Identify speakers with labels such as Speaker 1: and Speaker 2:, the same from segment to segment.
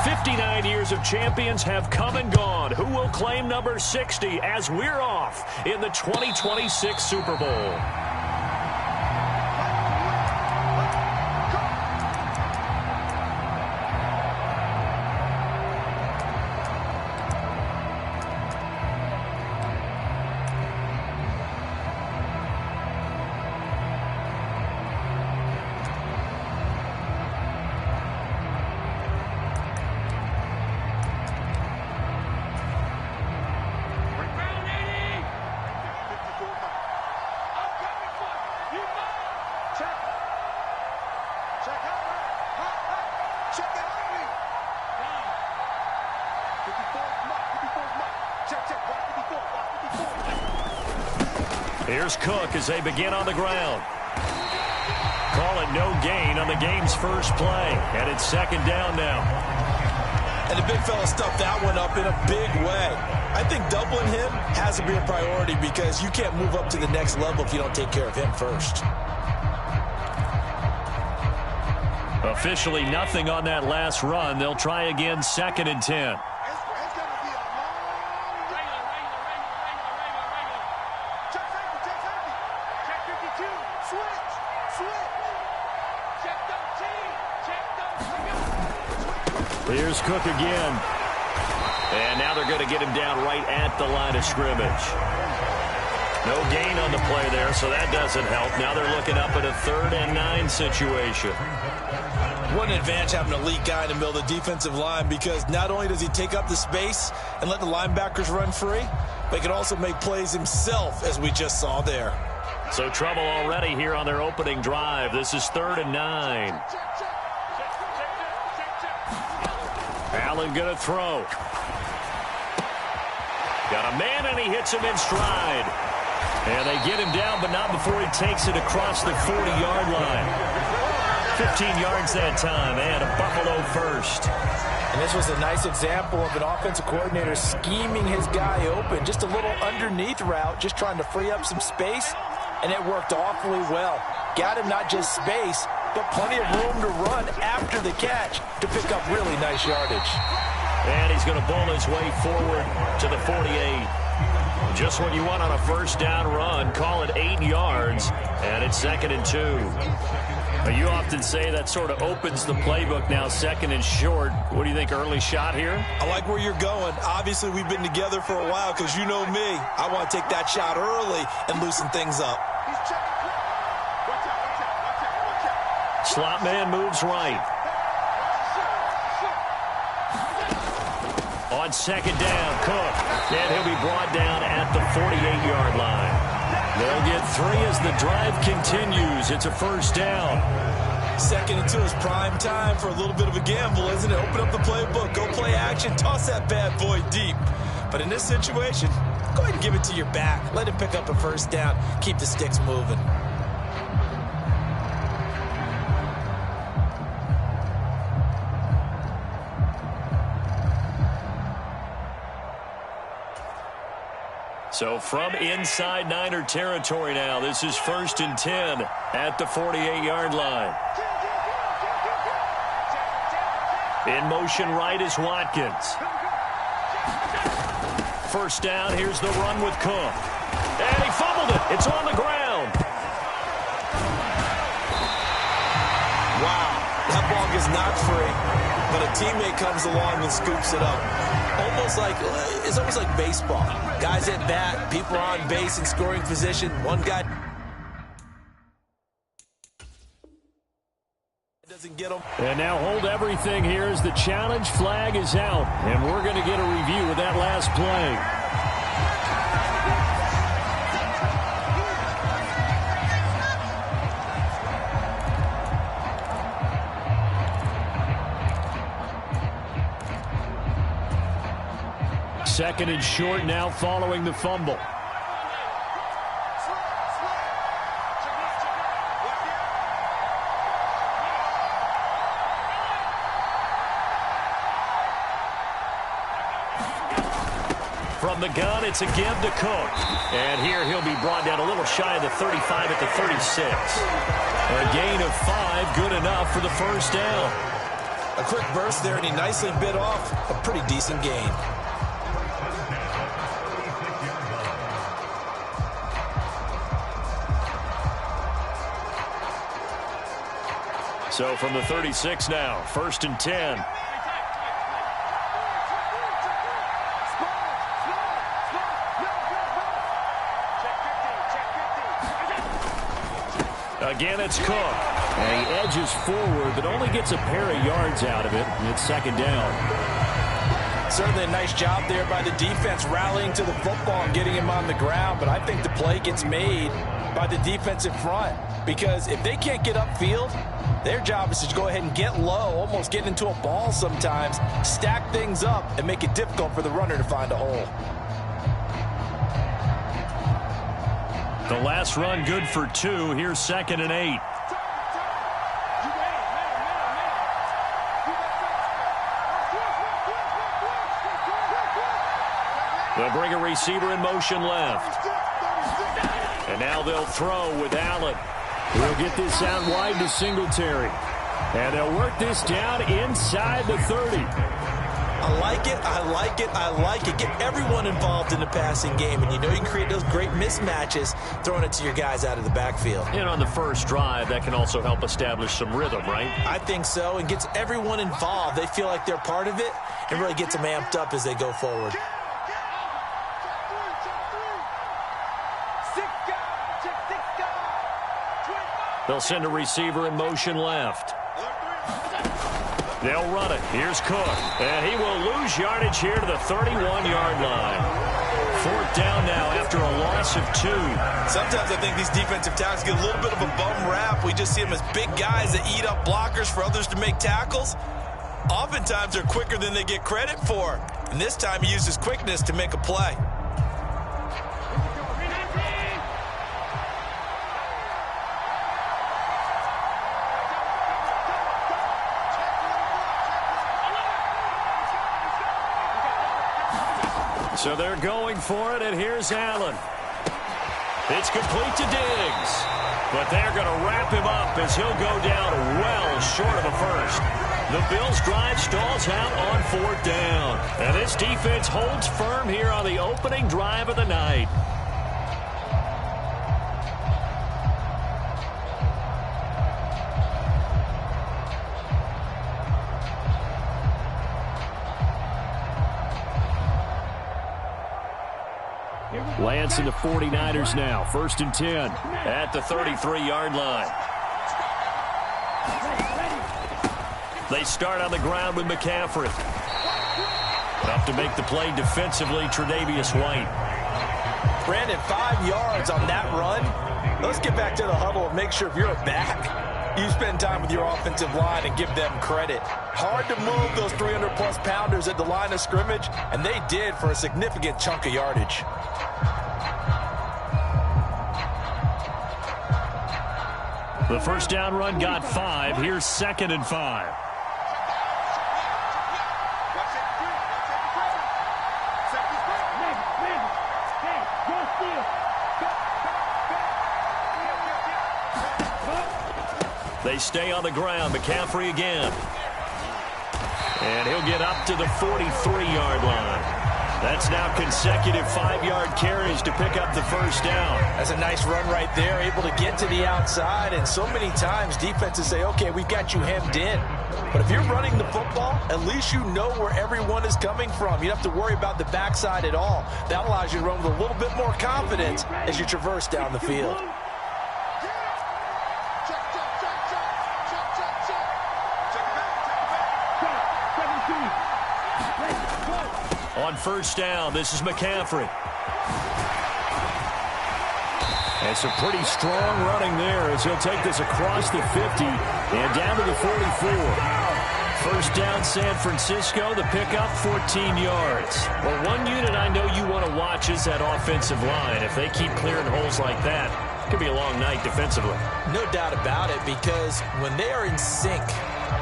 Speaker 1: 59 years of champions have come and gone. Who will claim number 60 as we're off in the 2026 Super Bowl? Here's Cook as they begin on the ground. Call it no gain on the game's first play. And it's second down now.
Speaker 2: And the big fella stuffed that one up in a big way. I think doubling him has to be a priority because you can't move up to the next level if you don't take care of him first.
Speaker 1: Officially nothing on that last run. They'll try again, second and 10. Here's Cook again. And now they're going to get him down right at the line of scrimmage. No gain on the play there, so that doesn't help. Now they're looking up at a 3rd and 9 situation.
Speaker 2: What an advantage having an elite guy in the middle of the defensive line, because not only does he take up the space and let the linebackers run free, but he can also make plays himself, as we just saw there.
Speaker 1: So trouble already here on their opening drive. This is 3rd and 9. Allen going to throw. Got a man, and he hits him in stride. And they get him down, but not before he takes it across the 40-yard line. 15 yards that time, and a Buffalo first.
Speaker 3: And this was a nice example of an offensive coordinator scheming his guy open. Just a little underneath route, just trying to free up some space, and it worked awfully well. Got him not just space, but plenty of room to run after the catch to pick up really nice yardage.
Speaker 1: And he's going to bowl his way forward to the 48. Just what you want on a first down run. Call it 8 yards, and it's 2nd and 2. Now, you often say that sort of opens the playbook now, 2nd and short. What do you think, early shot here?
Speaker 2: I like where you're going. Obviously, we've been together for a while because you know me. I want to take that shot early and loosen things up.
Speaker 1: Slot man moves right. On 2nd down, Cook. And he'll be brought down at the 48-yard line. They'll get 3 as the drive continues. It's a first down.
Speaker 2: 2nd and 2 is prime time for a little bit of a gamble, isn't it? Open up the playbook, go play action, toss that bad boy deep. But in this situation, go ahead and give it to your back. Let him pick up a first down. Keep the sticks moving.
Speaker 1: So from inside Niner territory now, this is 1st and 10 at the 48-yard line. In motion right is Watkins. First down, here's the run with Cook. And he fumbled it. It's on the ground.
Speaker 2: Wow, that ball gets knocked free, but a teammate comes along and scoops it up. It's almost like baseball. Guys at bat, people are on base in scoring position. One guy doesn't get them.
Speaker 1: And now hold everything here as the challenge flag is out. And we're going to get a review of that last play. Second and short now following the fumble. From the gun, it's a give to Cook. And here he'll be brought down a little shy of the 35 at the 36. A gain of 5, good enough for the first down.
Speaker 2: A quick burst there, and he nicely bit off a pretty decent gain.
Speaker 1: So from the 36 now, 1st and 10. Again, it's Cook. And he edges forward, but only gets a pair of yards out of it, and it's 2nd down.
Speaker 3: Certainly a nice job there by the defense rallying to the football and getting him on the ground, but I think the play gets made by the defensive front, because if they can't get upfield, their job is to go ahead and get low, almost get into a ball sometimes, stack things up, and make it difficult for the runner to find a hole.
Speaker 1: The last run good for 2. Here's 2nd and 8. They'll bring a receiver in motion left. And now they'll throw with Allen. He'll get this out wide to Singletary. And they'll work this down inside the 30.
Speaker 2: I like it, I like it, I like it. Get everyone involved in the passing game, and you know you can create those great mismatches throwing it to your guys out of the backfield.
Speaker 1: And on the first drive, that can also help establish some rhythm, right?
Speaker 2: I think so, and gets everyone involved. They feel like they're part of it, and really gets them amped up as they go forward.
Speaker 1: They'll send a receiver in motion left. They'll run it. Here's Cook. And he will lose yardage here to the 31-yard line. 4th down now after a loss of 2.
Speaker 2: Sometimes I think these defensive tackles get a little bit of a bum rap. We just see them as big guys that eat up blockers for others to make tackles. Oftentimes they're quicker than they get credit for. And this time he uses quickness to make a play.
Speaker 1: So they're going for it, and here's Allen. It's complete to Diggs. But they're going to wrap him up as he'll go down well short of a first. The Bills' drive stalls out on 4th down. And this defense holds firm here on the opening drive of the night. Lance and the 49ers now. 1st and 10 at the 33-yard line. They start on the ground with McCaffrey. Up to make the play defensively, Tre'Davious White.
Speaker 3: Brandon, 5 yards on that run. Let's get back to the huddle and make sure if you're a back, you spend time with your offensive line and give them credit. Hard to move those 300-plus pounders at the line of scrimmage, and they did for a significant chunk of yardage.
Speaker 1: The first down run got 5. Here's 2nd and 5. They stay on the ground. McCaffrey again. And he'll get up to the 43-yard line. That's now consecutive 5-yard carries to pick up the first down.
Speaker 3: That's a nice run right there, able to get to the outside. And so many times defenses say, okay, we've got you hemmed in. But if you're running the football, at least you know where everyone is coming from. You don't have to worry about the backside at all. That allows you to run with a little bit more confidence as you traverse down the field.
Speaker 1: On first down, this is McCaffrey. And some pretty strong running there as he'll take this across the 50 and down to the 44. First down, San Francisco. The pickup, 14 yards. Well, one unit I know you want to watch is that offensive line. If they keep clearing holes like that, it could be a long night defensively.
Speaker 2: No doubt about it, because when they are in sync,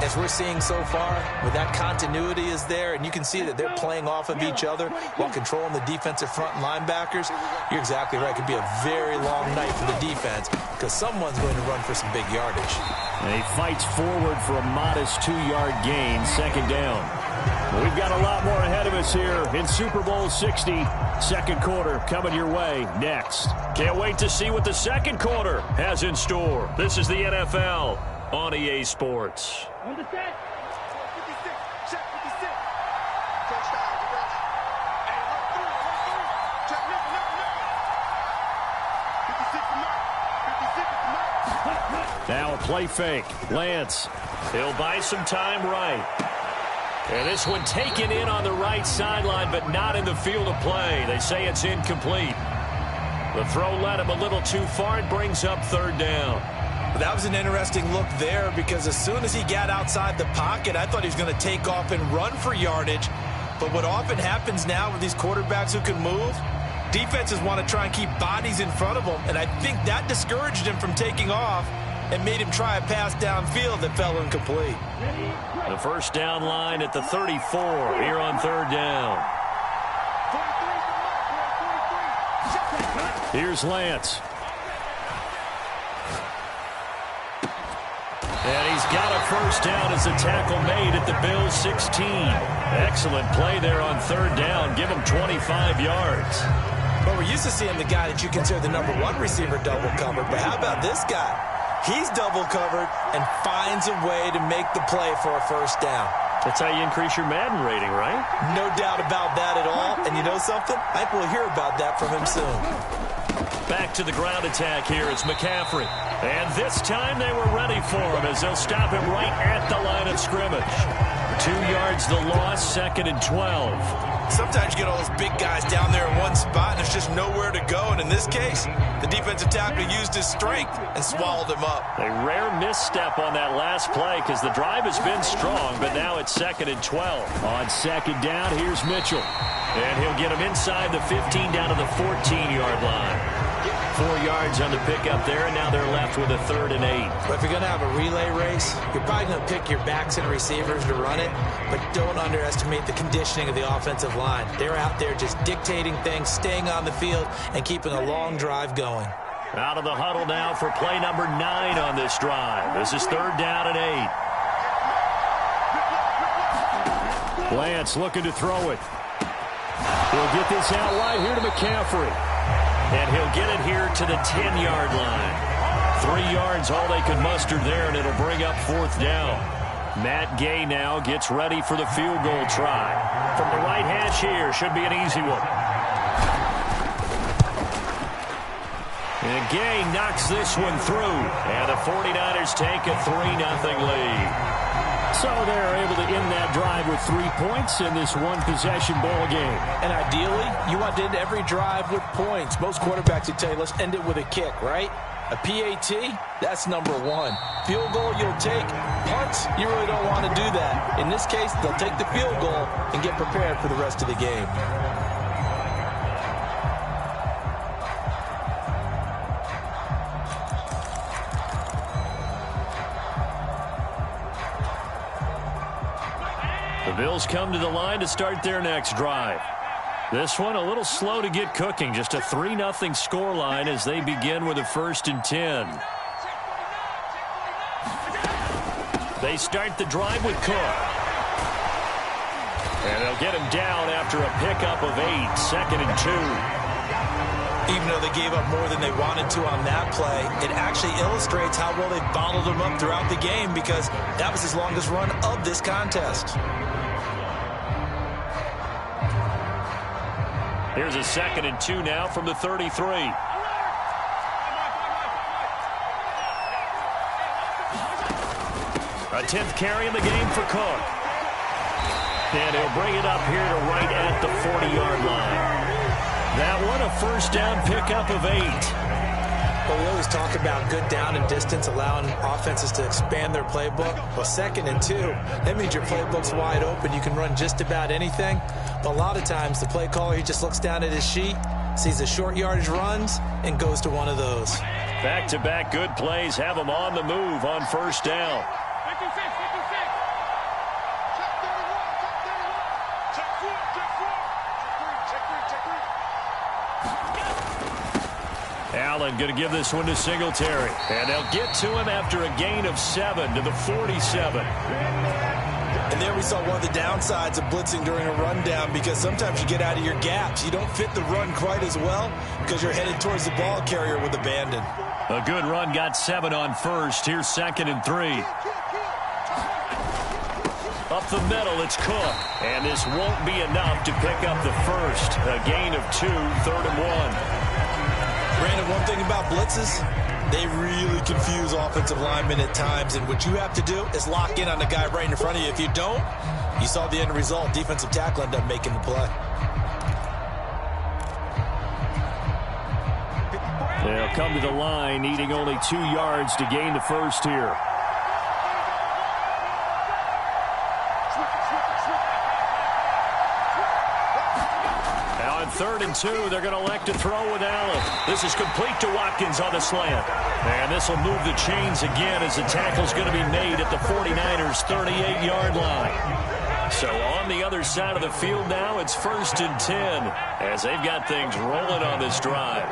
Speaker 3: as we're seeing so far, where that continuity is there, and you can see that they're playing off of each other while controlling the defensive front and linebackers, you're exactly right. It could be a very long night for the defense because someone's going to run for some big yardage.
Speaker 1: And he fights forward for a modest 2-yard gain, second down. We've got a lot more ahead of us here in Super Bowl 60. Second quarter coming your way next. Can't wait to see what the second quarter has in store. This is the NFL on EA Sports.
Speaker 4: On the set. 56. Check 56. Touchdown. Hey, look through. Check nickel. 56 mark.
Speaker 1: Now a play fake. Lance. He'll buy some time right. And this one taken in on the right sideline, but not in the field of play. They say it's incomplete. The throw led him a little too far. It brings up third down.
Speaker 3: That was an interesting look there because as soon as he got outside the pocket, I thought he was going to take off and run for yardage. But what often happens now with these quarterbacks who can move, defenses want to try and keep bodies in front of them. And I think that discouraged him from taking off and made him try a pass downfield that fell incomplete.
Speaker 1: The first down line at the 34 here on third down. Here's Lance. And he's got a first down as the tackle made at the Bills' 16. Excellent play there on third down. Give him 25 yards.
Speaker 3: Well, we're used to seeing the guy that you consider the #1 receiver double covered, but how about this guy? He's double covered and finds a way to make the play for a first down.
Speaker 1: That's how you increase your Madden rating, right?
Speaker 3: No doubt about that at all. And you know something? I think we'll hear about that from him soon.
Speaker 1: Back to the ground attack here. It's McCaffrey. And this time they were ready for him as they'll stop him right at the line of scrimmage. 2 yards the loss, second and 12.
Speaker 3: Sometimes you get all those big guys down there in one spot and there's just nowhere to go. And in this case, the defensive tackle used his strength and swallowed him up.
Speaker 1: A rare misstep on that last play because the drive has been strong, but now it's second and 12. On second down, here's Mitchell. And he'll get him inside the 15 down to the 14-yard line. 4 yards on the pickup there, and now they're left with a third and 8.
Speaker 3: But if you're going to have a relay race, you're probably going to pick your backs and receivers to run it, but don't underestimate the conditioning of the offensive line. They're out there just dictating things, staying on the field, and keeping a long drive going.
Speaker 1: Out of the huddle now for play number 9 on this drive. This is third down and 8. Lance looking to throw it. He'll get this out wide here to McCaffrey. And he'll get it here to the 10-yard line. 3 yards, all they could muster there, and it'll bring up fourth down. Matt Gay now gets ready for the field goal try. From the right hash here, should be an easy one. And Gay knocks this one through. And the 49ers take a 3-0 lead. So they're able to end that drive with 3 points in this one-possession ball game.
Speaker 3: And ideally, you want to end every drive with points. Most quarterbacks would tell you, let's end it with a kick, right? A PAT, that's number 1. Field goal, you'll take. Punts, you really don't want to do that. In this case, they'll take the field goal and get prepared for the rest of the game.
Speaker 1: The Bills come to the line to start their next drive. This one a little slow to get cooking. Just a 3-0 scoreline as they begin with a 1st and 10. They start the drive with Cook. And they'll get him down after a pickup of 8, 2nd and 2.
Speaker 3: Even though they gave up more than they wanted to on that play, it actually illustrates how well they bottled them up throughout the game because that was his longest run of this contest.
Speaker 1: Here's a 2nd and 2 now from the 33. A 10th carry in the game for Cook. And he'll bring it up here to right at the 40-yard line. That one, a first down pickup of 8.
Speaker 3: But we always talk about good down and distance, allowing offenses to expand their playbook. Well, 2nd and 2, that means your playbook's wide open. You can run just about anything. But a lot of times, the play caller, he just looks down at his sheet, sees the short yardage runs, and goes to one of those.
Speaker 1: Back-to-back good plays have them on the move on first down.
Speaker 4: 56, 56.
Speaker 1: Allen going to give this one to Singletary. And they'll get to him after a gain of 7 to the 47.
Speaker 3: And there we saw one of the downsides of blitzing during a rundown, because sometimes you get out of your gaps. You don't fit the run quite as well because you're headed towards the ball carrier with abandon.
Speaker 1: A good run got 7 on first. Here's 2nd and 3. Up the middle, it's Cook. And this won't be enough to pick up the first. A gain of 2, 3rd and 1.
Speaker 3: Brandon, one thing about blitzes, they really confuse offensive linemen at times, and what you have to do is lock in on the guy right in front of you. If you don't, you saw the end result. Defensive tackle ended up making the play.
Speaker 1: They'll come to the line, needing only 2 yards to gain the first here. Now on 3rd and 2, they're going to elect to throw with Allen. This is complete to Watkins on the slant. And this will move the chains again as the tackle's going to be made at the 49ers' 38-yard line. So on the other side of the field now, it's 1st and 10 as they've got things rolling on this drive.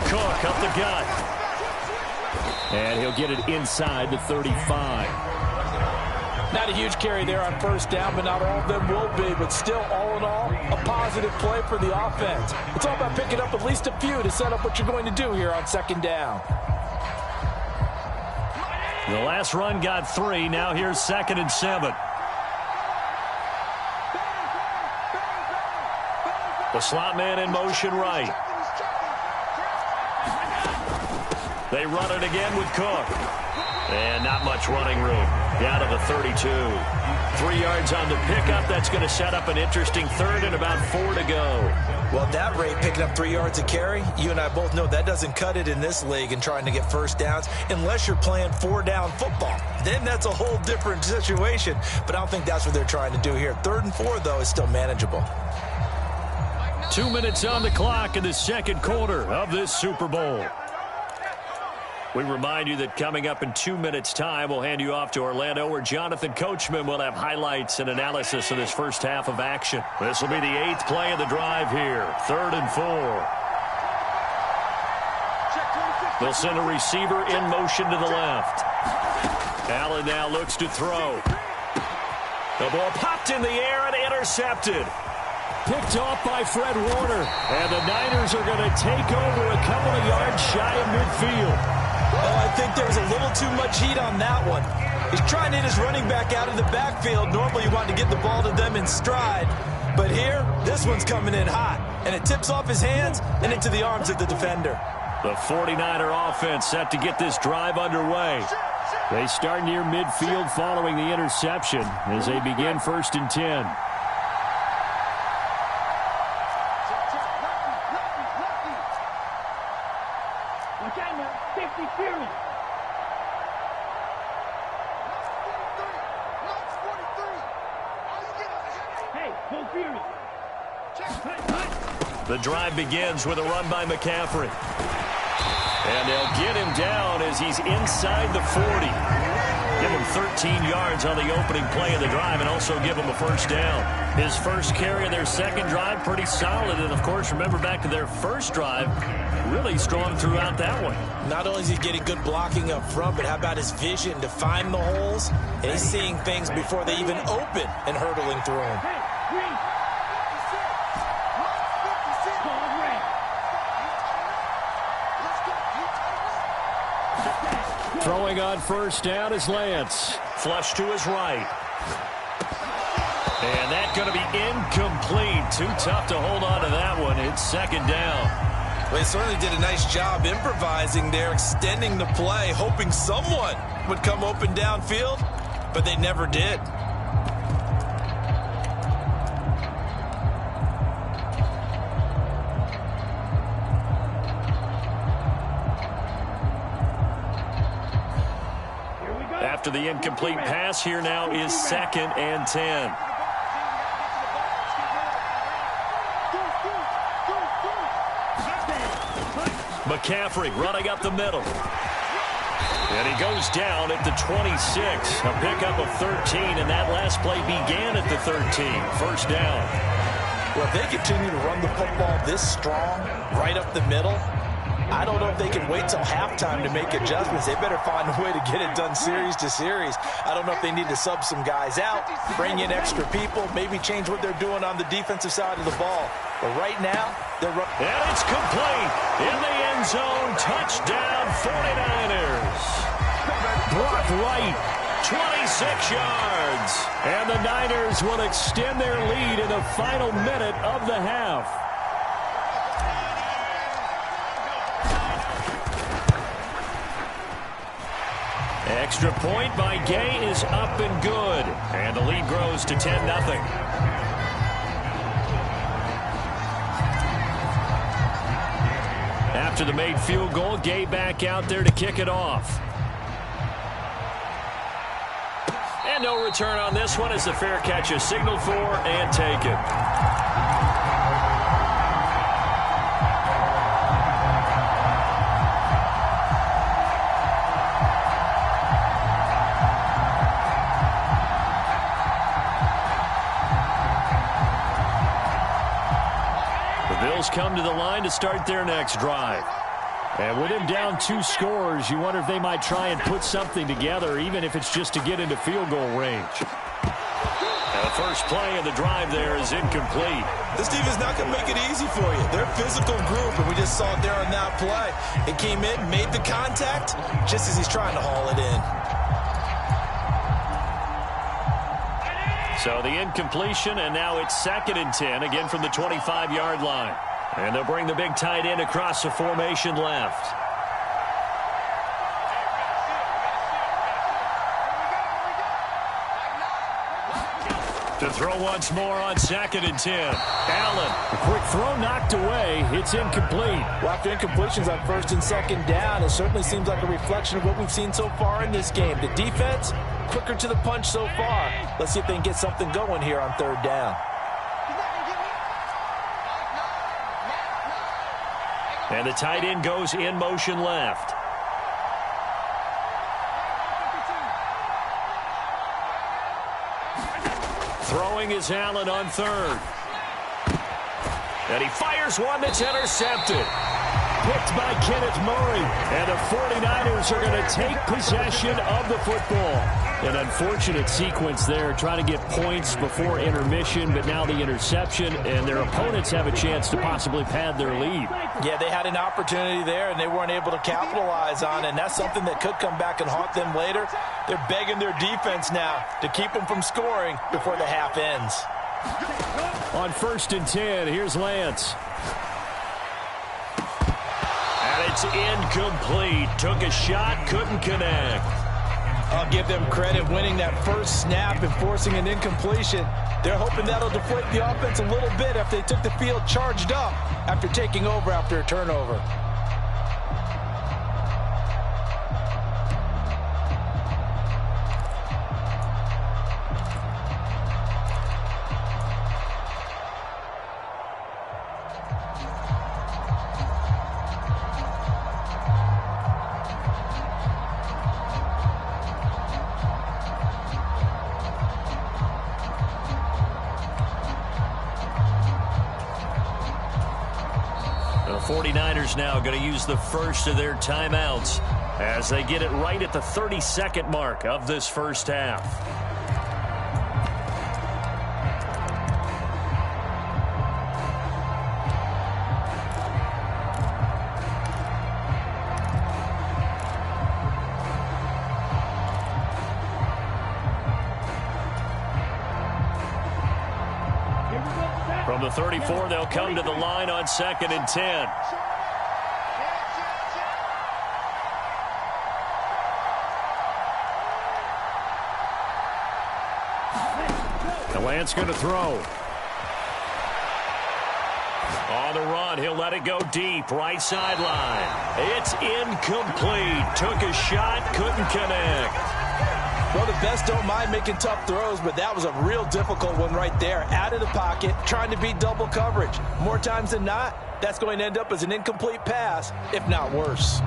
Speaker 1: Cook up the gut. And he'll get it inside the 35.
Speaker 3: Not a huge carry there on 1st down, but not all of them will be. But still, all in all, a positive play for the offense. It's all about picking up at least a few to set up what you're going to do here on 2nd down.
Speaker 1: The last run got 3. Now here's 2nd and 7. The slot man in motion right. They run it again with Cook. And not much running room. Down to the 32. 3 yards on the pickup. That's going to set up an interesting 3rd and about 4 to go.
Speaker 3: Well, at that rate, picking up 3 yards a carry, you and I both know that doesn't cut it in this league and trying to get 1st downs unless you're playing 4-down football. Then that's a whole different situation. But I don't think that's what they're trying to do here. 3rd and 4, though, is still manageable.
Speaker 1: 2 minutes on the clock in the 2nd quarter of this Super Bowl. We remind you that coming up in 2 minutes' time, we'll hand you off to Orlando, where Jonathan Coachman will have highlights and analysis of this first half of action. This will be the 8th play of the drive here. 3rd and 4. They'll send a receiver in motion to the left. Allen now looks to throw. The ball popped in the air and intercepted. Picked off by Fred Warner. And the Niners are going to take over a couple of yards shy of midfield.
Speaker 3: Oh, I think there was a little too much heat on that one. He's trying to hit his running back out of the backfield. Normally you want to get the ball to them in stride. But here, this one's coming in hot. And it tips off his hands and into the arms of the defender.
Speaker 1: The 49er offense set to get this drive underway. They start near midfield following the interception as they begin 1st and 10. The drive begins with a run by McCaffrey. And they'll get him down as he's inside the 40. Give him 13 yards on the opening play of the drive and also give him a 1st down. His first carry of their 2nd drive, pretty solid. And, of course, remember back to their 1st drive, really strong throughout that one.
Speaker 3: Not only is he getting good blocking up front, but how about his vision to find the holes? And he's seeing things before they even open and hurtling through them.
Speaker 1: Throwing on 1st down is Lance. Flush to his right. And that's going to be incomplete. Too tough to hold on to that one. It's 2nd down.
Speaker 3: Well, they certainly did a nice job improvising there, extending the play, hoping someone would come open downfield, but they never did.
Speaker 1: After the incomplete pass, here now is 2nd and 10. McCaffrey running up the middle. And he goes down at the 26. A pickup of 13, and that last play began at the 13. First down.
Speaker 3: Well, if they continue to run the football this strong, right up the middle, I don't know if they can wait till halftime to make adjustments. They better find a way to get it done series to series. I don't know if they need to sub some guys out, bring in extra people, maybe change what they're doing on the defensive side of the ball. But right now, they're running.
Speaker 1: And it's complete in the end zone. Touchdown, 49ers. Brock Wright, 26 yards. And the Niners will extend their lead in the final minute of the half. Extra point by Gay is up and good. And the lead grows to 10-0. After the made field goal, Gay back out there to kick it off. And no return on this one as the fair catch is signaled for and taken. Come to the line to start their next drive. And with him down 2 scores, you wonder if they might try and put something together, even if it's just to get into field goal range. And the first play of the drive there is incomplete.
Speaker 2: This team is not going to make it easy for you. They're a physical group, and we just saw it there on that play. It came in, made the contact, just as he's trying to haul it in.
Speaker 1: So the incompletion, and now it's 2nd and 10, again from the 25-yard line. And they'll bring the big tight end across the formation left. To throw once more on 2nd and 10. Allen, a quick throw knocked away. It's incomplete.
Speaker 3: Well, after incompletions on 1st and 2nd down, it certainly seems like a reflection of what we've seen so far in this game. The defense, quicker to the punch so far. Let's see if they can get something going here on 3rd down.
Speaker 1: And the tight end goes in motion left. Throwing is Allen on 3rd. And he fires one that's intercepted. Picked by Kenneth Murray. And the 49ers are going to take possession of the football. An unfortunate sequence there, trying to get points before intermission, but now the interception, and their opponents have a chance to possibly pad their lead.
Speaker 3: Yeah, they had an opportunity there, and they weren't able to capitalize on it, and that's something that could come back and haunt them later. They're begging their defense now to keep them from scoring before the half ends.
Speaker 1: On 1st and 10, here's Lance. And it's incomplete. Took a shot, couldn't connect.
Speaker 3: I'll give them credit winning that first snap and forcing an incompletion. They're hoping that'll deflate the offense a little bit after they took the field charged up after taking over after a turnover.
Speaker 1: The 49ers now going to use the first of their timeouts as they get it right at the 32nd mark of this first half. From the 34, they'll come to the line on 2nd and 10. The Lance going to throw. On the run, he'll let it go deep, right sideline. It's incomplete. Took a shot, couldn't connect.
Speaker 3: Well, the best don't mind making tough throws, but that was a real difficult one right there. Out of the pocket, trying to beat double coverage. More times than not, that's going to end up as an incomplete pass, if not worse.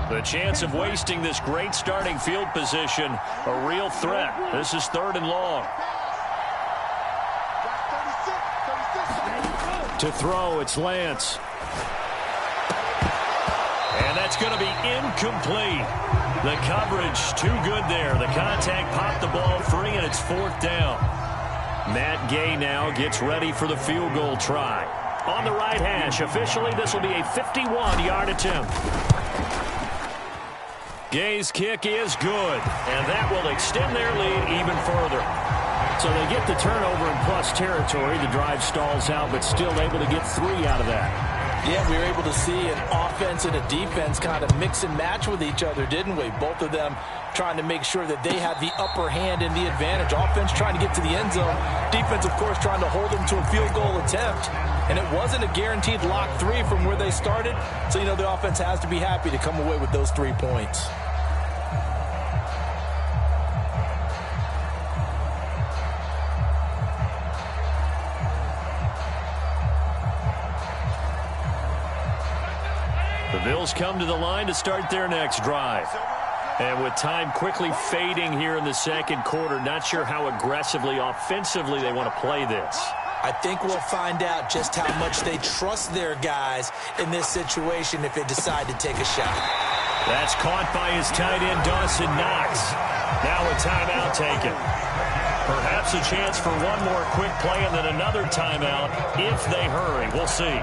Speaker 1: The chance of wasting this great starting field position, a real threat. This is 3rd and long. To throw, it's Lance. And that's going to be incomplete. The coverage too good there. The contact popped the ball free, and it's 4th down. Matt Gay now gets ready for the field goal try. On the right hash, officially this will be a 51-yard attempt. Gay's kick is good, and that will extend their lead even further. So they get the turnover in plus territory. The drive stalls out, but still able to get 3 out of that.
Speaker 3: Yeah, we were able to see an offense and a defense kind of mix and match with each other, didn't we? Both of them trying to make sure that they had the upper hand and the advantage. Offense trying to get to the end zone. Defense, of course, trying to hold them to a field goal attempt. And it wasn't a guaranteed lock 3 from where they started. So, you know, the offense has to be happy to come away with those 3 points.
Speaker 1: The Bills come to the line to start their next drive. And with time quickly fading here in the second quarter, not sure how aggressively, offensively they want to play this.
Speaker 3: I think we'll find out just how much they trust their guys in this situation if they decide to take a shot.
Speaker 1: That's caught by his tight end, Dawson Knox. Now a timeout taken. Perhaps a chance for one more quick play and then another timeout if they hurry. We'll see.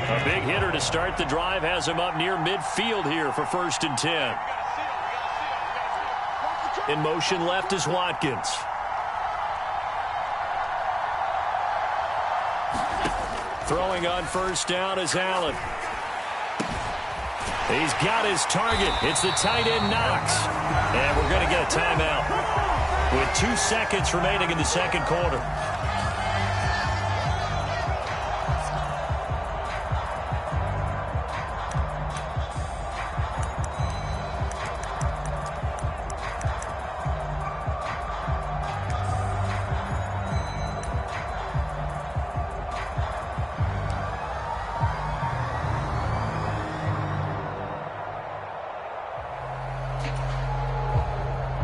Speaker 1: A big hitter to start the drive has him up near midfield here for 1st and 10. In motion left is Watkins. Throwing on 1st down is Allen. He's got his target. It's the tight end Knox. And we're going to get a timeout with 2 seconds remaining in the second quarter.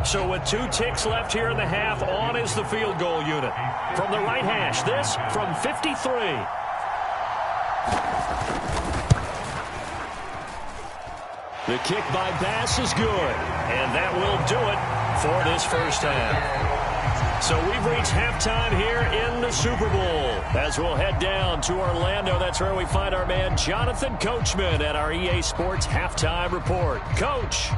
Speaker 1: So with 2 ticks left here in the half, on is the field goal unit. From the right hash, this from 53. The kick by Bass is good, and that will do it for this first half. So we've reached halftime here in the Super Bowl. As we'll head down to Orlando, that's where we find our man Jonathan Coachman at our EA Sports Halftime Report. Coach.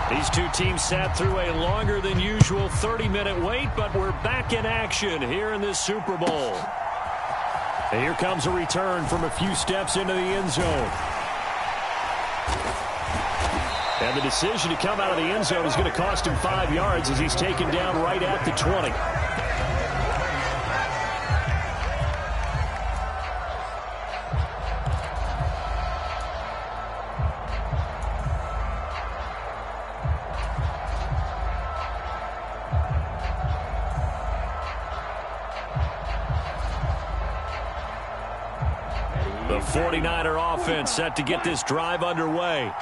Speaker 1: These two teams sat through a longer than usual 30-minute wait, but we're back in action here in this Super Bowl. And here comes a return from a few steps into the end zone. And the decision to come out of the end zone is going to cost him 5 yards as he's taken down right at the 20. The 49er offense set to get this drive underway.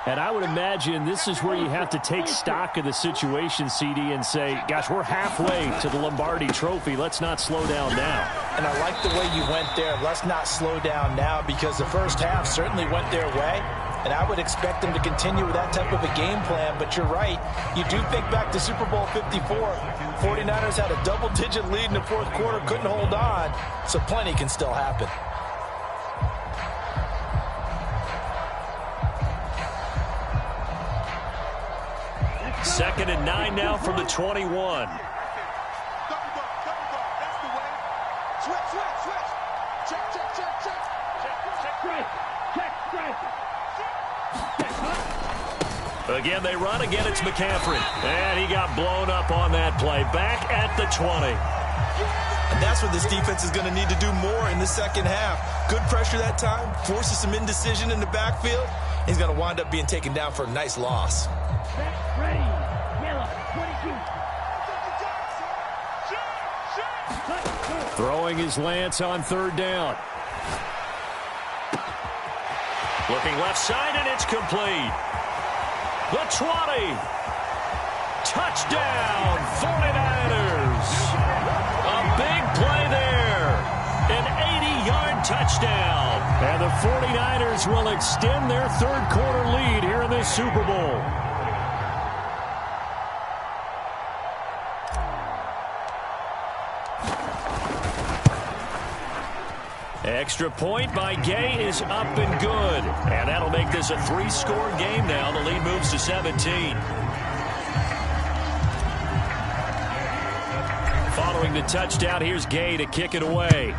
Speaker 1: And I would imagine this is where you have to take stock of the situation, CD, and say, gosh, we're halfway to the Lombardi Trophy. Let's not slow down now.
Speaker 3: And I like the way you went there. Let's not slow down now, because the first half certainly went their way. and I would expect them to continue with that type of a game plan. But you're right. You do think back to Super Bowl 54. 49ers had a double-digit lead in the fourth quarter, couldn't hold on, so plenty can still happen.
Speaker 1: Second and 9 now from the 21. Again, they run. Again, it's McCaffrey. And he got blown up on that play. Back at the 20.
Speaker 2: And that's what this defense is going to need to do more in the second half. Good pressure that time. Forces some indecision in the backfield. He's going to wind up being taken down for a nice loss.
Speaker 5: Ready. Yellow. 22.
Speaker 1: Throwing his Lance on third down. Looking left side, and it's complete. The 20. Touchdown, 49ers. A big play there. An 80-yard touchdown. And the 49ers will extend their third quarter lead here in this Super Bowl. Extra point by Gay is up and good. And that'll make this a 3-score game now. The lead moves to 17. Following the touchdown, here's Gay to kick it away.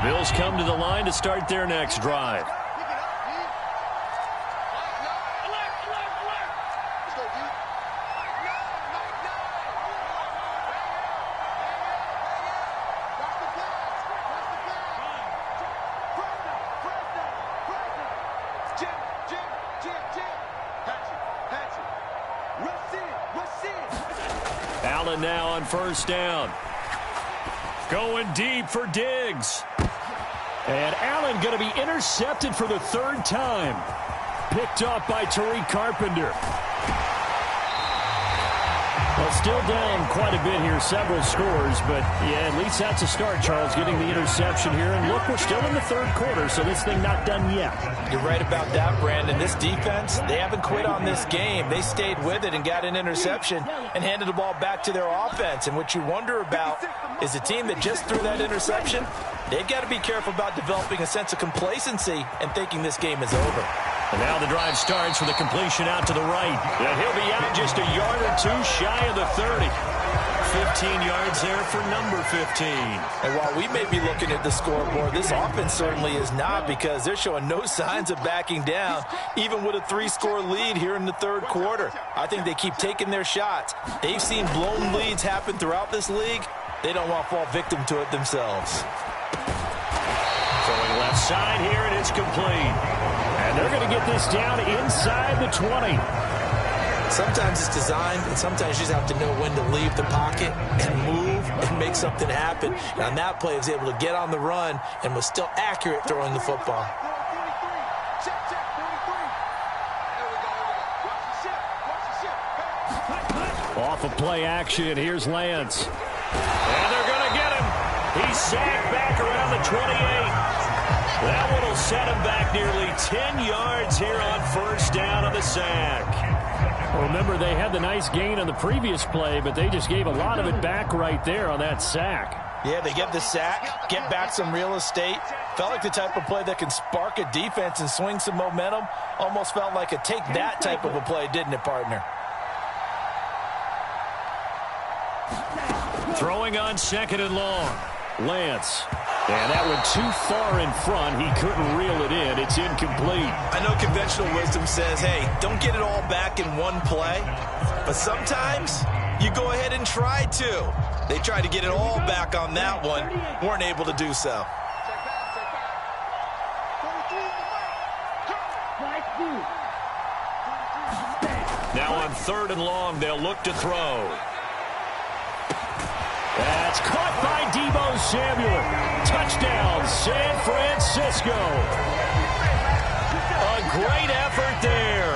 Speaker 1: Bills come to the line to start their next drive. Allen now on first down. Going deep for Diggs. And Allen going to be intercepted for the third time. Picked off by Tariq Carpenter. Well, still down quite a bit here, several scores, but yeah, at least that's a start, Charles, getting the interception here. And look, we're still in the third quarter, so this thing not done yet.
Speaker 3: You're right about that, Brandon. This defense, they haven't quit on this game. They stayed with it and got an interception and handed the ball back to their offense. And what you wonder about is a team that just threw that interception, they've got to be careful about developing a sense of complacency and thinking this game is over.
Speaker 1: And now the drive starts with a completion out to the right. And he'll be out just a yard or two shy of the 30. 15 yards there for number 15.
Speaker 3: And while we may be looking at the scoreboard, this offense certainly is not, because they're showing no signs of backing down, even with a 3-score lead here in the third quarter. I think they keep taking their shots. They've seen blown leads happen throughout this league. They don't want to fall victim to it themselves.
Speaker 1: Throwing left side here, and it's complete. And they're going to get this down inside the 20.
Speaker 3: Sometimes it's designed, and sometimes you just have to know when to leave the pocket and move and make something happen. And on that play, he was able to get on the run and was still accurate throwing the football.
Speaker 1: Off of play action, here's Lance. And they're going to get him. He's sacked back around the 28. That one will set him back nearly 10 yards here on first down on the sack. Well, remember, they had the nice gain on the previous play, but they just gave a lot of it back right there on that sack.
Speaker 3: Yeah, they get the sack, get back some real estate. Felt like the type of play that can spark a defense and swing some momentum. Almost felt like a take that type of a play, didn't it, partner?
Speaker 1: Throwing on second and long. Lance. And that one too far in front. He couldn't reel it in. It's incomplete.
Speaker 2: I know conventional wisdom says, hey, don't get it all back in one play. But sometimes you go ahead and try to. They tried to get it all back on that one. Weren't able to do so.
Speaker 1: Now on 3rd and long. They'll look to throw. That's caught by Deebo Samuel. Touchdown, San Francisco. A great effort there.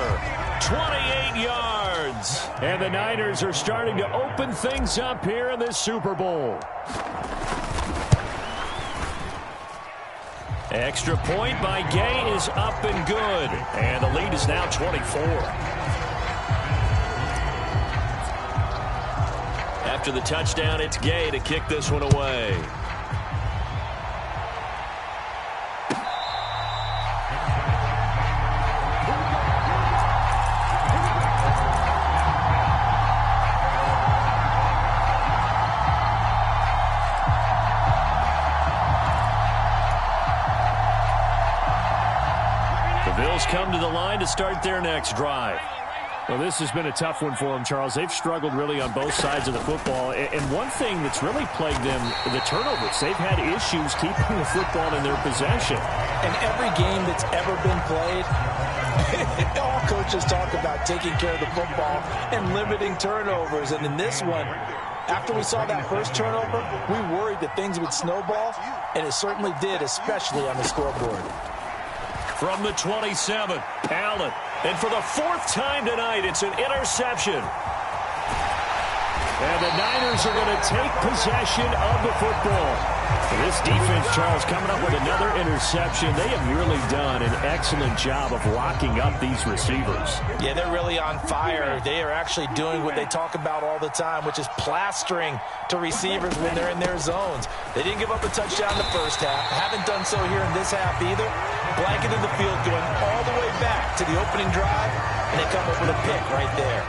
Speaker 1: 28 yards. And the Niners are starting to open things up here in this Super Bowl. Extra point by Gay is up and good. And the lead is now 24. After the touchdown, it's Gay to kick this one away. Come to the line to start their next drive.
Speaker 6: Well, this has been a tough one for them, Charles. They've struggled really on both sides of the football. And one thing that's really plagued them, the turnovers. They've had issues keeping the football in their possession.
Speaker 3: In every game that's ever been played, all coaches talk about taking care of the football and limiting turnovers. And in this one, after we saw that first turnover, we worried that things would snowball, and it certainly did, especially on the scoreboard.
Speaker 1: From the 27, Allen. And for the 4th time tonight, it's an interception. And the Niners are going to take possession of the football. This defense, Charles, coming up with another interception. They have really done an excellent job of locking up these receivers.
Speaker 3: Yeah, they're really on fire. They are actually doing what they talk about all the time, which is plastering to receivers when they're in their zones. They didn't give up a touchdown in the first half. Haven't done so here in this half either. Blanketed the field going all the way back to the opening drive, and they come up with a pick right there.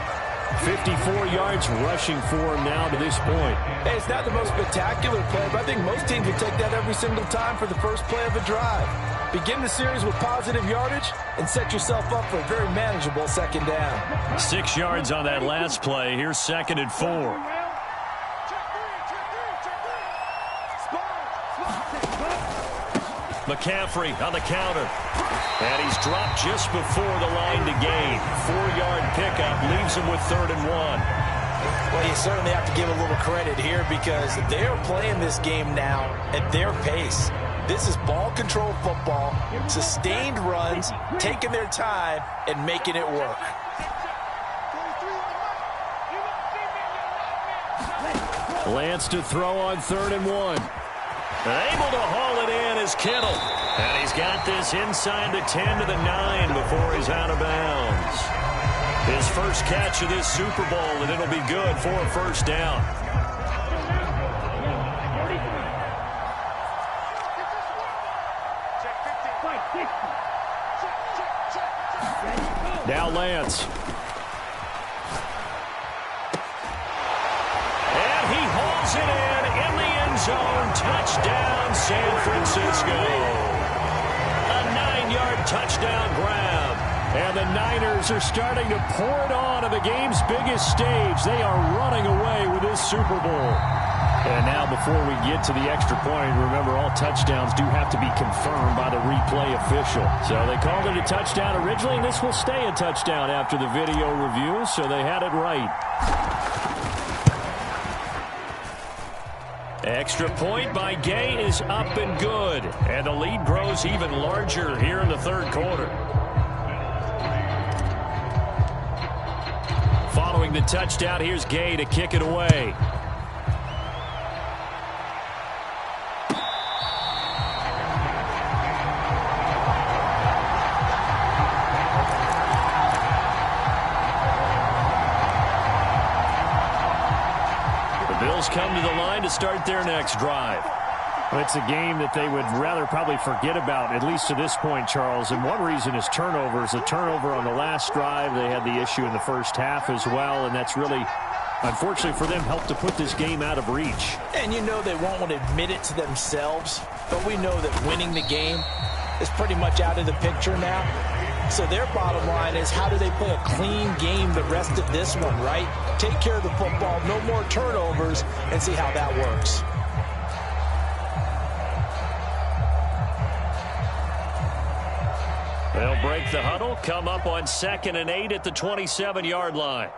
Speaker 6: 54 yards rushing for him now to this point.
Speaker 3: Hey, it's not the most spectacular play, but I think most teams would take that every single time for the first play of a drive. Begin the series with positive yardage and set yourself up for a very manageable second down.
Speaker 1: 6 yards on that last play. Here's 2nd and 4. McCaffrey on the counter. And he's dropped just before the line to gain. 4-yard pickup leaves him with 3rd and 1.
Speaker 3: Well, you certainly have to give a little credit here because they're playing this game now at their pace. This is ball control football, sustained runs, taking their time, and making it work.
Speaker 6: Lance to throw on 3rd and 1.
Speaker 1: Able to haul it in is Kittle. And he's got this inside the 10 to the 9 before he's out of bounds. His first catch of this Super Bowl, and it'll be good for a first down.
Speaker 6: Now Lance.
Speaker 1: And he hauls it in the end zone. Touchdown, San Francisco. A 9-yard touchdown grab.
Speaker 6: And the Niners are starting to pour it on the game's biggest stage. They are running away with this Super Bowl. And now before we get to the extra point, remember all touchdowns do have to be confirmed by the replay official. So they called it a touchdown originally, and this will stay a touchdown after the video review, so they had it right.
Speaker 1: Extra point by Gay is up and good. And the lead grows even larger here in the 3rd quarter. Following the touchdown, here's Gay to kick it away. Come to the line to start their next drive.
Speaker 6: Well, it's a game that they would rather probably forget about, at least to this point, Charles. And one reason is turnovers. A turnover on the last drive. They had the issue in the first half as well, and that's really, unfortunately for them, helped to put this game out of reach.
Speaker 3: And you know they won't want to admit it to themselves, but we know that winning the game is pretty much out of the picture now. So their bottom line is, how do they play a clean game the rest of this one, right? Take care of the football, no more turnovers, and see how that works.
Speaker 1: They'll break the huddle, come up on 2nd and 8 at the 27-yard line.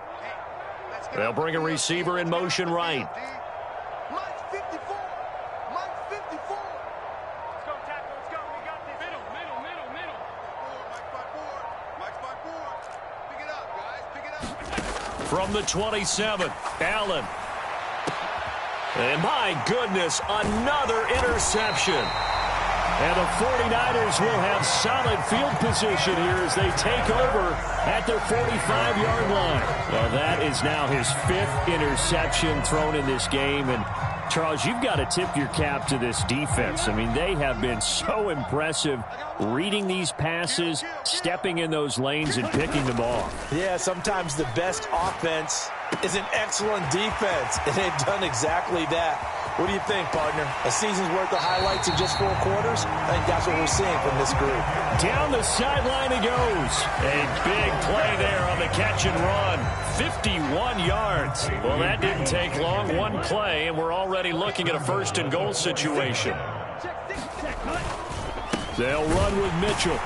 Speaker 1: They'll bring a receiver in motion right.
Speaker 4: Mike's 54. Mike's 54.
Speaker 5: Let's go, tackle. Let's go. We got this. Middle.
Speaker 4: Mike's by 4. Mike's by 4. Pick it up, guys. Pick it up.
Speaker 1: From the 27, Allen. And my goodness, another interception. And the 49ers will have solid field position here as they take over at their 45-yard line. Well, that is now his 5th interception thrown in this game. And, Charles, you've got to tip your cap to this defense. I mean, they have been so impressive reading these passes, stepping in those lanes, and picking them off.
Speaker 3: Yeah, sometimes the best offense is an excellent defense, and they've done exactly that. What do you think, partner? A season's worth of highlights in just 4 quarters? I think that's what we're seeing from this group.
Speaker 1: Down the sideline he goes. A big play there on the catch and run. 51 yards. Well, that didn't take long. One play, and we're already looking at a 1st and goal situation. They'll run with Mitchell.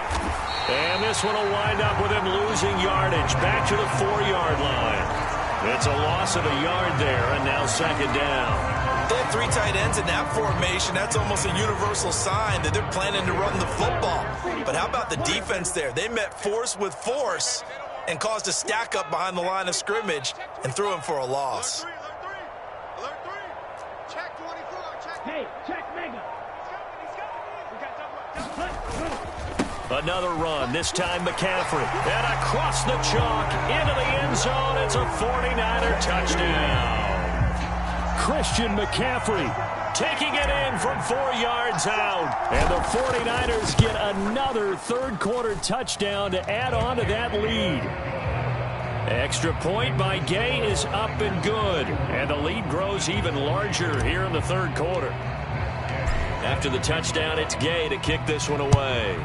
Speaker 1: And this one will wind up with him losing yardage. Back to the 4-yard line. It's a loss of a yard there, and now 2nd down.
Speaker 2: They have 3 tight ends in that formation. That's almost a universal sign that they're planning to run the football. But how about the defense there? They met force with force and caused a stack up behind the line of scrimmage and threw him for a loss.
Speaker 4: Alert 3. Check 24. Check.
Speaker 5: Hey, check Mega.
Speaker 1: Another run, this time McCaffrey. And across the chalk, into the end zone. It's a 49er touchdown. Christian McCaffrey taking it in from 4 yards out. And the 49ers get another 3rd quarter touchdown to add on to that lead. Extra point by Gay is up and good. And the lead grows even larger here in the 3rd quarter. After the touchdown, it's Gay to kick this one away.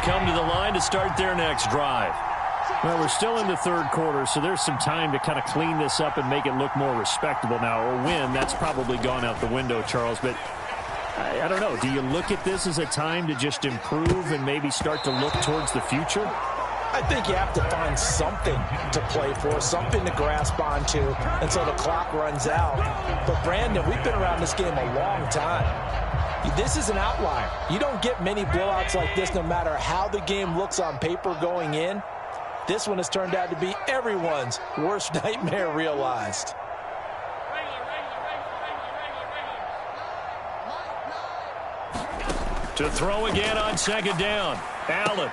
Speaker 1: Come to the line to start their next drive.
Speaker 6: Well, we're still in the 3rd quarter, so there's some time to kind of clean this up and make it look more respectable now. Or win, that's probably gone out the window, Charles. But I don't know. Do you look at this as a time to just improve and maybe start to look towards the future?
Speaker 3: I think you have to find something to play for, something to grasp onto until the clock runs out. But, Brandon, we've been around this game a long time. This is an outlier. You don't get many blowouts like this no matter how the game looks on paper going in. This one has turned out to be everyone's worst nightmare realized.
Speaker 1: To throw again on 2nd down. Allen.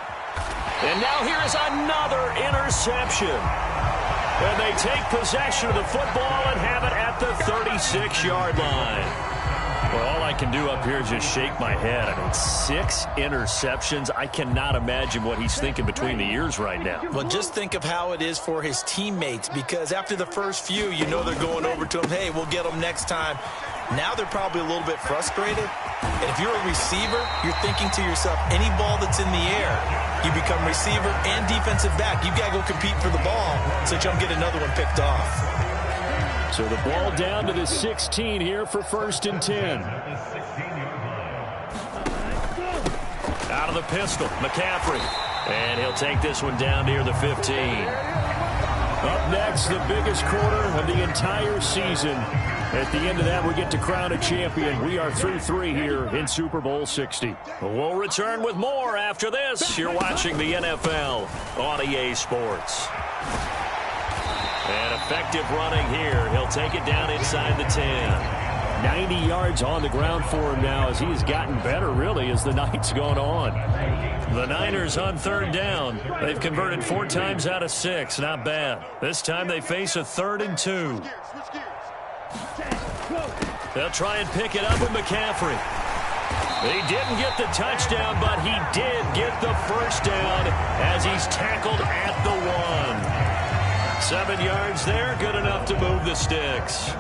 Speaker 1: And now here is another interception. And they take possession of the football and have it at the 36-yard line. Well, all I can do up here is just shake my head. I mean, 6 interceptions. I cannot imagine what he's thinking between the ears right now.
Speaker 2: Well, just think of how it is for his teammates, because after the first few, you know they're going over to him, hey, we'll get them next time. Now they're probably a little bit frustrated. And if you're a receiver, you're thinking to yourself, any ball that's in the air, you become receiver and defensive back. You've got to go compete for the ball so that you don't get another one picked off.
Speaker 6: So the ball down to the 16 here for 1st and 10.
Speaker 1: Out of the pistol, McCaffrey. And he'll take this one down near the 15.
Speaker 6: Up next, the biggest quarter of the entire season. At the end of that, we get to crown a champion. We are through 3 here in Super Bowl 60.
Speaker 1: We'll return with more after this. You're watching the NFL on EA Sports. And effective running here. He'll take it down inside the 10.
Speaker 6: 90 yards on the ground for him now as he has gotten better, really, as the night's gone on.
Speaker 1: The Niners on 3rd down. They've converted 4 times out of 6. Not bad. This time they face a 3rd and 2. They'll try and pick it up with McCaffrey. He didn't get the touchdown, but he did get the 1st down as he's tackled at the 1. 7 yards there, good enough to move the sticks.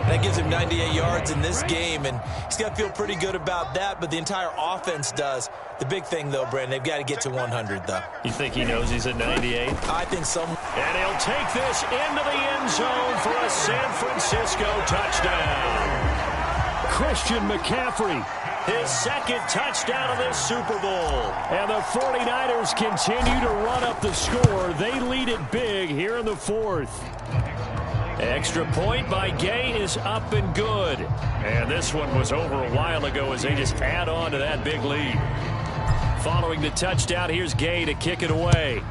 Speaker 3: That gives him 98 yards in this game, and he's got to feel pretty good about that, but the entire offense does. The big thing, though, Brandon, they've got to get to 100, though.
Speaker 1: You think he knows he's at 98?
Speaker 3: I think so.
Speaker 1: And he'll take this into the end zone for a San Francisco touchdown.
Speaker 6: Christian McCaffrey.
Speaker 1: His second touchdown of this Super Bowl.
Speaker 6: And the 49ers continue to run up the score. They lead it big here in the fourth.
Speaker 1: Extra point by Gay is up and good. And this one was over a while ago as they just add on to that big lead. Following the touchdown, here's Gay to kick it away.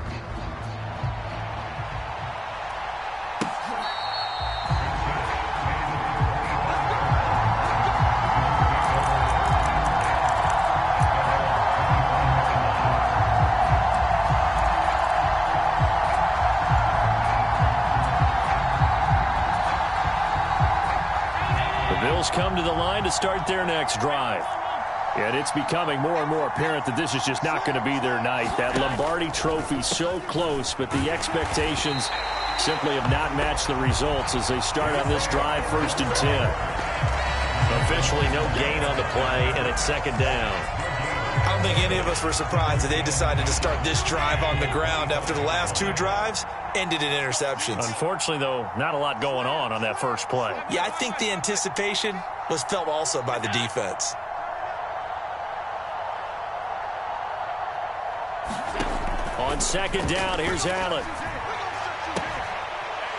Speaker 1: Come to the line to start their next drive.
Speaker 6: And it's becoming more and more apparent that this is just not going to be their night. That Lombardi trophy so close, but the expectations simply have not matched the results as they start on this drive, 1st and 10.
Speaker 1: Officially no gain on the play, and it's 2nd down.
Speaker 3: I don't think any of us were surprised that they decided to start this drive on the ground after the last 2 drives ended in interceptions.
Speaker 1: Unfortunately, though, not a lot going on that first play.
Speaker 3: Yeah, I think the anticipation was felt also by the defense.
Speaker 1: On 2nd down, here's Allen.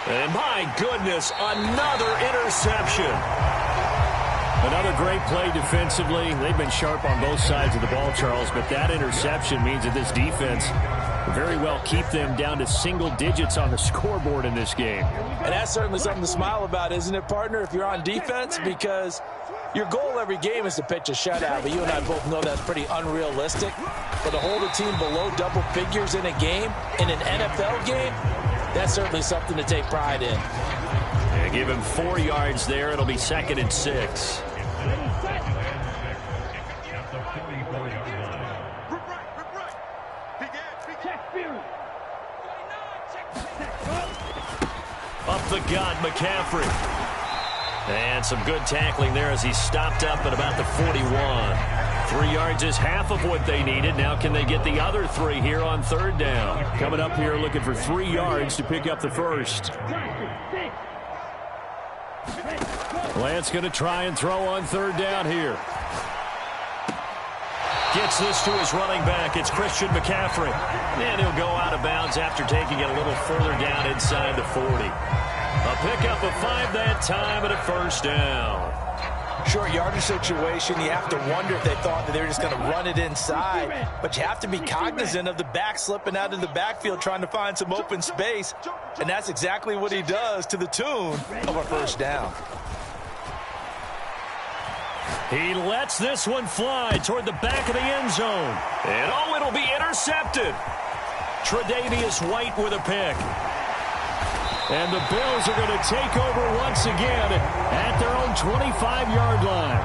Speaker 1: And my goodness, another interception.
Speaker 6: Another great play defensively. They've been sharp on both sides of the ball, Charles, but that interception means that this defense will very well keep them down to single digits on the scoreboard in this game.
Speaker 3: And that's certainly something to smile about, isn't it, partner, if you're on defense? Because your goal every game is to pitch a shutout, but you and I both know that's pretty unrealistic. But to hold a team below double figures in a game, in an NFL game, that's certainly something to take pride in.
Speaker 1: Yeah, give him 4 yards there. It'll be 2nd and 6. Up the gut, McCaffrey. And some good tackling there as he stopped up at about the 41. 3 yards is half of what they needed. Now can they get the other 3 here on 3rd down?
Speaker 6: Coming up here looking for 3 yards to pick up the first. Lance going to try and throw on 3rd down here.
Speaker 1: Gets this to his running back. It's Christian McCaffrey. And he'll go out of bounds after taking it a little further down inside the 40. A pickup of 5 that time and a 1st down.
Speaker 3: Short yardage situation, you have to wonder if they thought that they were just going to run it inside. But you have to be cognizant of the back slipping out of the backfield trying to find some open space. And that's exactly what he does to the tune of a 1st down.
Speaker 1: He lets this one fly toward the back of the end zone. And oh, it'll be intercepted. Tre'Davious White with a pick.
Speaker 6: And the Bills are going to take over once again at their own 25-yard line.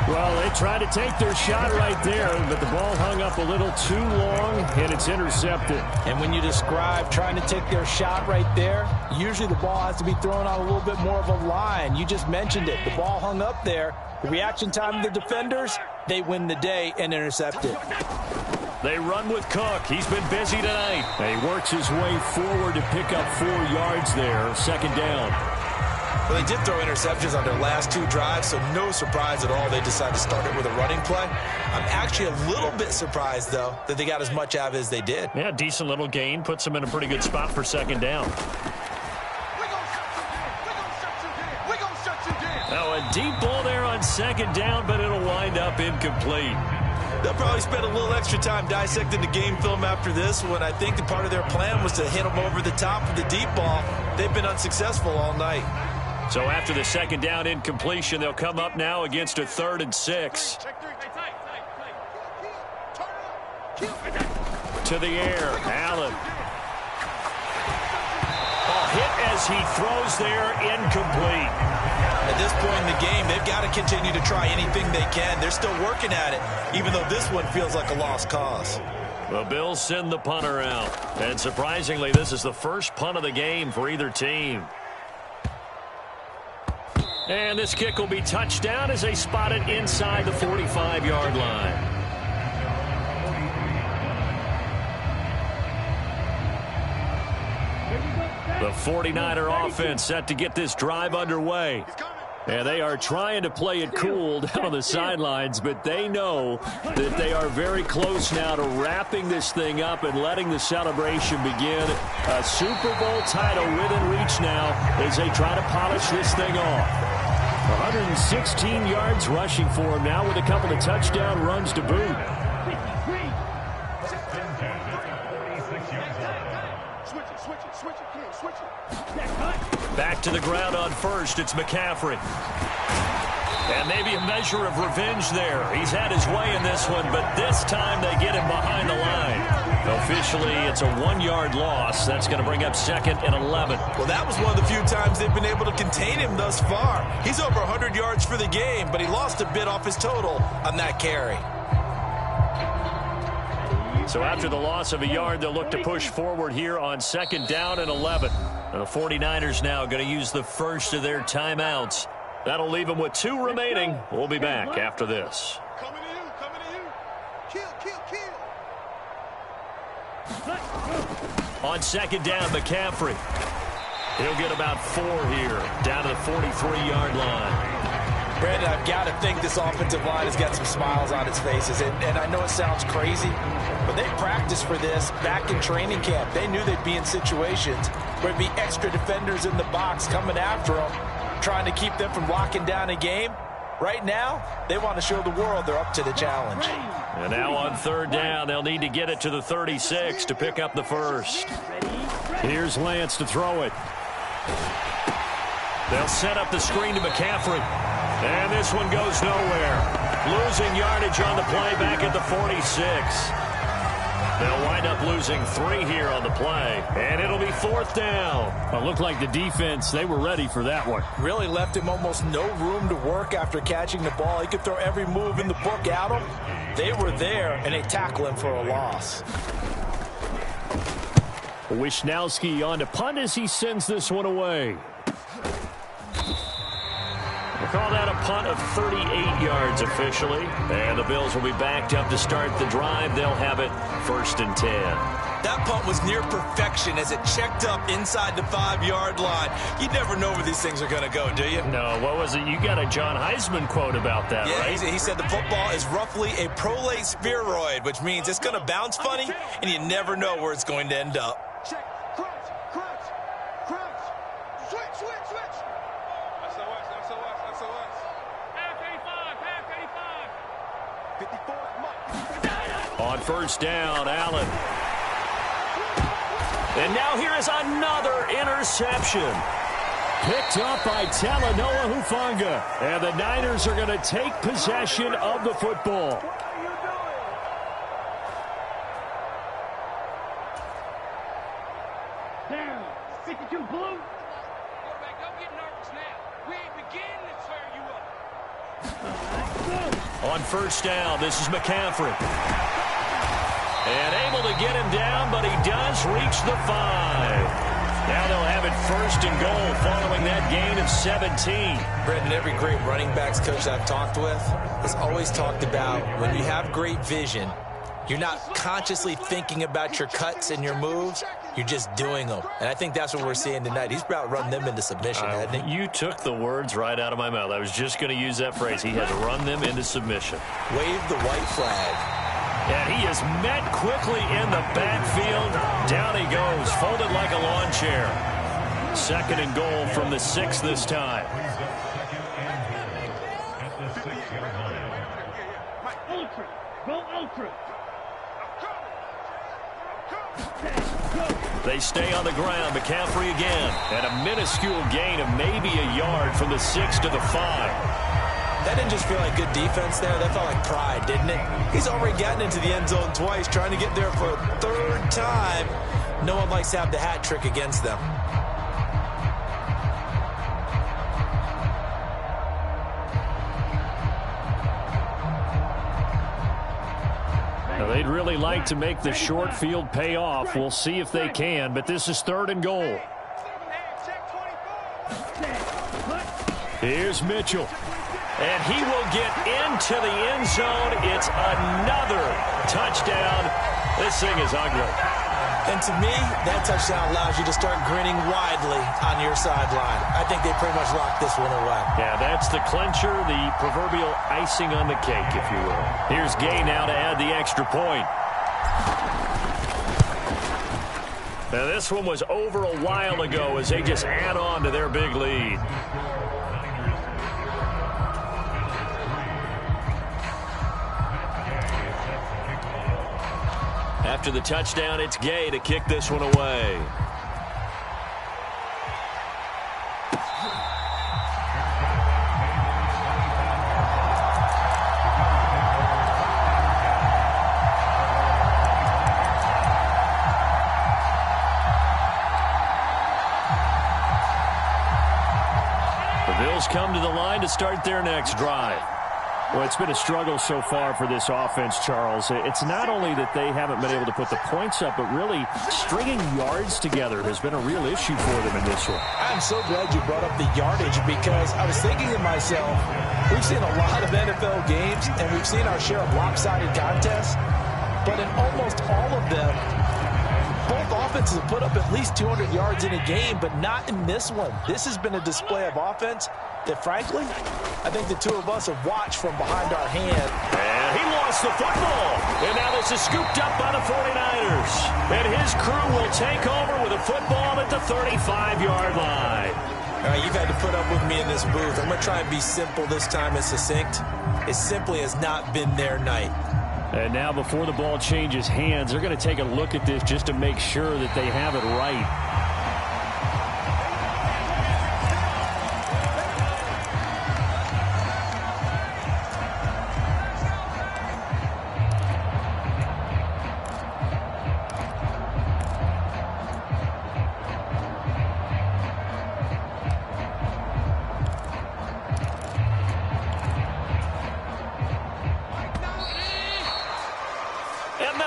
Speaker 6: Well, they tried to take their shot right there, but the ball hung up a little too long, and it's intercepted.
Speaker 3: And when you describe trying to take their shot right there, usually the ball has to be thrown on a little bit more of a line. You just mentioned it. The ball hung up there. The reaction time of the defenders, they win the day and intercept it.
Speaker 1: They run with Cook. He's been busy tonight.
Speaker 6: He works his way forward to pick up 4 yards there, 2nd down.
Speaker 3: Well, they did throw interceptions on their last 2 drives, so no surprise at all they decided to start it with a running play. I'm actually a little bit surprised, though, that they got as much out of it as they did.
Speaker 1: Yeah, decent little gain. Puts them in a pretty good spot for 2nd down. Now, a deep ball there on 2nd down, but it'll wind up incomplete.
Speaker 3: They'll probably spend a little extra time dissecting the game film after this one. I think the part of their plan was to hit them over the top of the deep ball. They've been unsuccessful all night.
Speaker 1: So after the 2nd down incompletion, they'll come up now against a 3rd and 6. To the air, Allen. A hit as he throws there, incomplete.
Speaker 3: At this point in the game, they've got to continue to try anything they can. They're still working at it, even though this one feels like a lost cause.
Speaker 1: The Bills send the punter out. And surprisingly, this is the first punt of the game for either team. And this kick will be touched down as they spot it inside the 45-yard line. The 49er offense set to get this drive underway. And they are trying to play it cool down on the sidelines, but they know that they are very close now to wrapping this thing up and letting the celebration begin. A Super Bowl title within reach now as they try to polish this thing off. 116 yards rushing for him now with a couple of touchdown runs to boot. Back to the ground on first. It's McCaffrey. And maybe a measure of revenge there. He's had his way in this one, but this time they get him behind the line. Officially, it's a 1-yard loss. That's going to bring up 2nd and 11.
Speaker 2: Well, that was one of the few times they've been able to contain him thus far. He's over 100 yards for the game, but he lost a bit off his total on that carry.
Speaker 1: So after the loss of a yard, they'll look to push forward here on 2nd down and 11. The 49ers now going to use the first of their timeouts. That'll leave them with 2 remaining. We'll be back after this.
Speaker 4: Coming to you, coming to you. Kill.
Speaker 1: On 2nd down, McCaffrey. He'll get about 4 here, down to the 43-yard line.
Speaker 3: Brandon, I've got to think this offensive line has got some smiles on its faces. And I know it sounds crazy, but they practiced for this back in training camp. They knew they'd be in situations where there'd be extra defenders in the box coming after them, trying to keep them from locking down a game. Right now, they want to show the world they're up to the challenge.
Speaker 1: And now on 3rd down, they'll need to get it to the 36 to pick up the first. Here's Lance to throw it. They'll set up the screen to McCaffrey. And this one goes nowhere. Losing yardage on the play back at the 46. They'll wind up losing 3 here on the play. And it'll be 4th down.
Speaker 6: Well, it looked like the defense, they were ready for that one.
Speaker 3: Really left him almost no room to work after catching the ball. He could throw every move in the book at him. They were there, and they tackle him for a loss.
Speaker 6: Wisnowski on to punt as he sends this one away.
Speaker 1: We'll call that a punt of 38 yards officially. And the Bills will be backed up to start the drive. They'll have it 1st and 10.
Speaker 2: That punt was near perfection as it checked up inside the 5-yard line. You never know where these things are going to go, do you?
Speaker 1: No, what was it? You got a John Heisman quote about that,
Speaker 2: yeah,
Speaker 1: right?
Speaker 2: He said the football is roughly a prolate spheroid, which means it's going to bounce funny, and you never know where it's going to end up.
Speaker 4: Check. Crunch. Switch. SOS.
Speaker 5: Half 85.
Speaker 4: 54
Speaker 1: On 1st down, Allen. And now here is another interception.
Speaker 6: Picked up by Talanoa Hufanga. And the Niners are going to take possession of the football.
Speaker 5: Down. 62 blue. Quarterback, don't get nervous now. We ain't beginning to tear you up.
Speaker 1: On 1st down, this is McCaffrey. And able to get him down, but he does reach the 5. Now they'll have it 1st and goal following that gain of 17.
Speaker 3: Brendan, every great running backs coach I've talked with has always talked about when you have great vision, you're not consciously thinking about your cuts and your moves. You're just doing them. And I think that's what we're seeing tonight. He's about run them into submission, hasn't he?
Speaker 1: You took the words right out of my mouth. I was just going to use that phrase. He has run them into submission.
Speaker 3: Wave the white flag.
Speaker 1: And he is met quickly in the backfield. Down he goes, folded like a lawn chair. 2nd and goal from the 6 this time.
Speaker 5: Ultra. Go ultra.
Speaker 1: They stay on the ground. McCaffrey again. And a minuscule gain of maybe a yard from the 6 to the 5.
Speaker 3: That didn't just feel like good defense there. That felt like pride, didn't it? He's already gotten into the end zone twice, trying to get there for a 3rd time. No one likes to have the hat trick against them.
Speaker 6: Now, they'd really like to make the short field pay off. We'll see if they can, but this is 3rd and goal. Here's Mitchell. And he will get into the end zone. It's another touchdown. This thing is ugly.
Speaker 3: And to me, that touchdown allows you to start grinning widely on your sideline. I think they pretty much locked this one away.
Speaker 6: Yeah, that's the clincher, the proverbial icing on the cake, if you will. Here's Gay now to add the extra point. Now, this one was over a while ago as they just add on to their big lead. After the touchdown, it's Gay to kick this one away. The Bills come to the line to start their next drive. Well, it's been a struggle so far for this offense, Charles. It's not only that they haven't been able to put the points up, but really stringing yards together has been a real issue for them in this one.
Speaker 3: I'm so glad you brought up the yardage because I was thinking to myself, we've seen a lot of NFL games and we've seen our share of lopsided contests, but in almost all of them, both offenses have put up at least 200 yards in a game, but not in this one. This has been a display of offense that, frankly, I think the two of us have watched from behind our hand.
Speaker 6: And he lost the football. And now this is scooped up by the 49ers. And his crew will take over with a football at the 35-yard line.
Speaker 3: All right, you've had to put up with me in this booth. I'm going to try and be simple this time and succinct. It simply has not been their night.
Speaker 6: And now before the ball changes hands, they're going to take a look at this just to make sure that they have it right.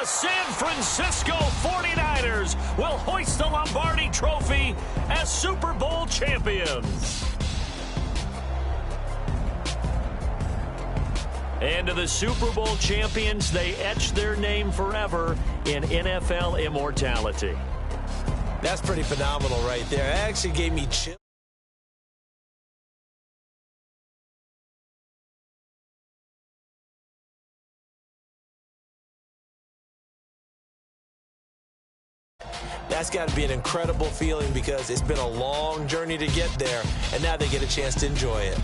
Speaker 6: San Francisco 49ers will hoist the Lombardi Trophy as Super Bowl champions. And to the Super Bowl champions, they etch their name forever in NFL immortality.
Speaker 3: That's pretty phenomenal right there. It actually gave me chills. That's got to be an incredible feeling because it's been a long journey to get there, and now they get a chance to enjoy it.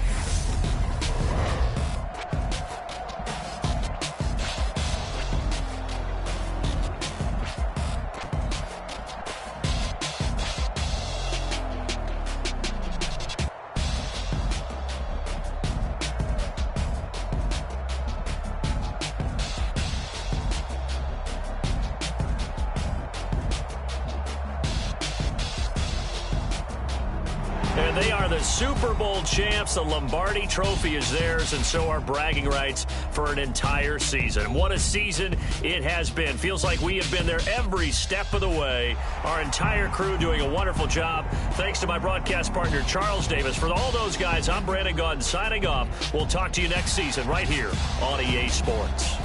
Speaker 6: And they are the Super Bowl champs. The Lombardi Trophy is theirs, and so are bragging rights for an entire season. What a season it has been. Feels like we have been there every step of the way. Our entire crew doing a wonderful job. Thanks to my broadcast partner, Charles Davis. For all those guys, I'm Brandon Gaudin signing off. We'll talk to you next season right here on EA Sports.